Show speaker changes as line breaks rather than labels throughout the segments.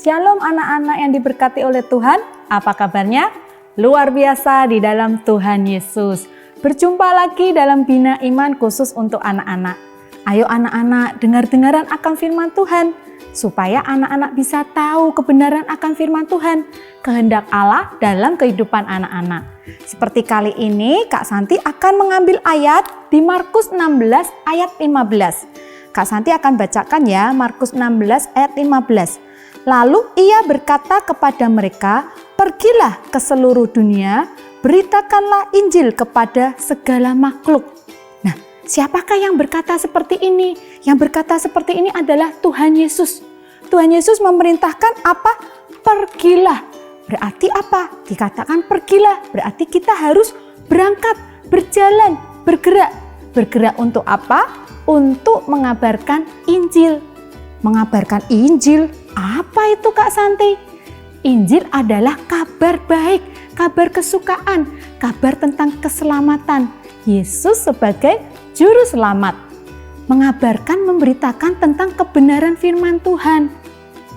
Shalom anak-anak yang diberkati oleh Tuhan, apa kabarnya? Luar biasa di dalam Tuhan Yesus. Berjumpa lagi dalam Bina Iman khusus untuk anak-anak. Ayo anak-anak dengar-dengaran akan firman Tuhan, supaya anak-anak bisa tahu kebenaran akan firman Tuhan, kehendak Allah dalam kehidupan anak-anak. Seperti kali ini Kak Santi akan mengambil ayat di Markus 16 ayat 15. Kak Santi akan bacakan ya, Markus 16 ayat 15. Lalu ia berkata kepada mereka, pergilah ke seluruh dunia, beritakanlah Injil kepada segala makhluk. Nah, siapakah yang berkata seperti ini? Yang berkata seperti ini adalah Tuhan Yesus. Tuhan Yesus memerintahkan apa? Pergilah. Berarti apa? Dikatakan pergilah, berarti kita harus berangkat, berjalan, bergerak. Bergerak untuk apa? Untuk mengabarkan Injil. Mengabarkan Injil, apa itu Kak Santi? Injil adalah kabar baik, kabar kesukaan, kabar tentang keselamatan. Yesus sebagai juru selamat. Mengabarkan, memberitakan tentang kebenaran firman Tuhan.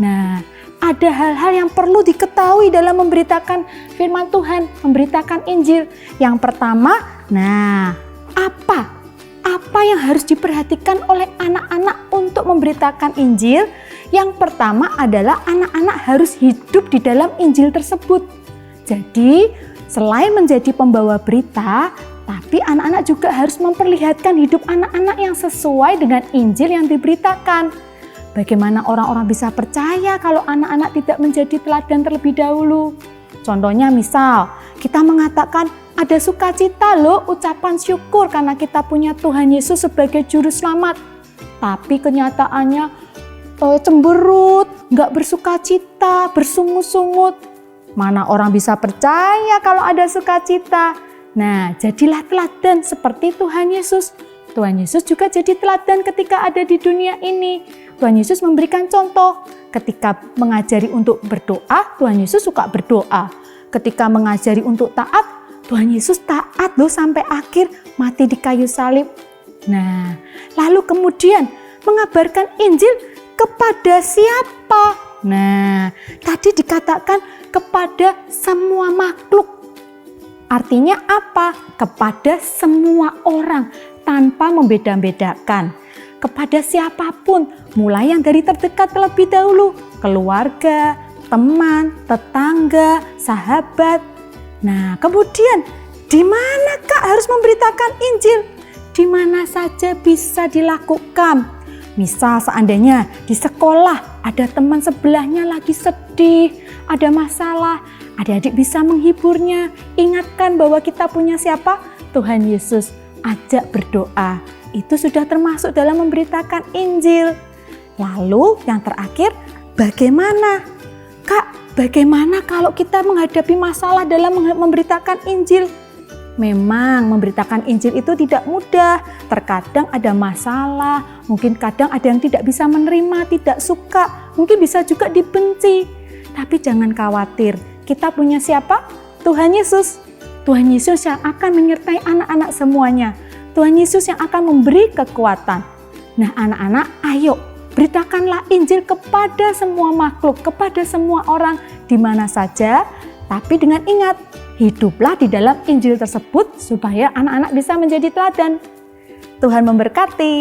Nah, ada hal-hal yang perlu diketahui dalam memberitakan firman Tuhan, memberitakan Injil. Yang pertama, apa yang harus diperhatikan oleh anak-anak untuk memberitakan Injil? Yang pertama adalah anak-anak harus hidup di dalam Injil tersebut. Jadi, selain menjadi pembawa berita, tapi anak-anak juga harus memperlihatkan hidup anak-anak yang sesuai dengan Injil yang diberitakan. Bagaimana orang-orang bisa percaya kalau anak-anak tidak menjadi teladan terlebih dahulu? Contohnya misal, kita mengatakan ada sukacita loh, ucapan syukur karena kita punya Tuhan Yesus sebagai juru selamat. Tapi kenyataannya cemberut, nggak bersukacita, bersungut-sungut. Mana orang bisa percaya kalau ada sukacita? Nah, jadilah teladan seperti Tuhan Yesus. Tuhan Yesus juga jadi teladan ketika ada di dunia ini. Tuhan Yesus memberikan contoh. Ketika mengajari untuk berdoa, Tuhan Yesus suka berdoa. Ketika mengajari untuk taat, Tuhan Yesus taat loh sampai akhir mati di kayu salib. Nah, lalu kemudian mengabarkan Injil kepada siapa? Nah, tadi dikatakan kepada semua makhluk. Artinya apa? Kepada semua orang tanpa membeda-bedakan. Kepada siapapun, mulai yang dari terdekat terlebih dahulu, keluarga, teman, tetangga, sahabat. Nah, kemudian di mana Kak harus memberitakan Injil? Di mana saja bisa dilakukan. Misal seandainya di sekolah ada teman sebelahnya lagi sedih, ada masalah, adik-adik bisa menghiburnya. Ingatkan bahwa kita punya siapa? Tuhan Yesus. Ajak berdoa. Itu sudah termasuk dalam memberitakan Injil. Lalu yang terakhir, bagaimana? Kak, bagaimana kalau kita menghadapi masalah dalam memberitakan Injil? Memang memberitakan Injil itu tidak mudah. Terkadang ada masalah, mungkin kadang ada yang tidak bisa menerima, tidak suka, mungkin bisa juga dibenci. Tapi jangan khawatir, kita punya siapa? Tuhan Yesus. Tuhan Yesus yang akan menyertai anak-anak semuanya. Tuhan Yesus yang akan memberi kekuatan. Nah anak-anak, ayo beritakanlah Injil kepada semua makhluk, kepada semua orang di mana saja. Tapi dengan ingat, hiduplah di dalam Injil tersebut supaya anak-anak bisa menjadi teladan. Tuhan memberkati.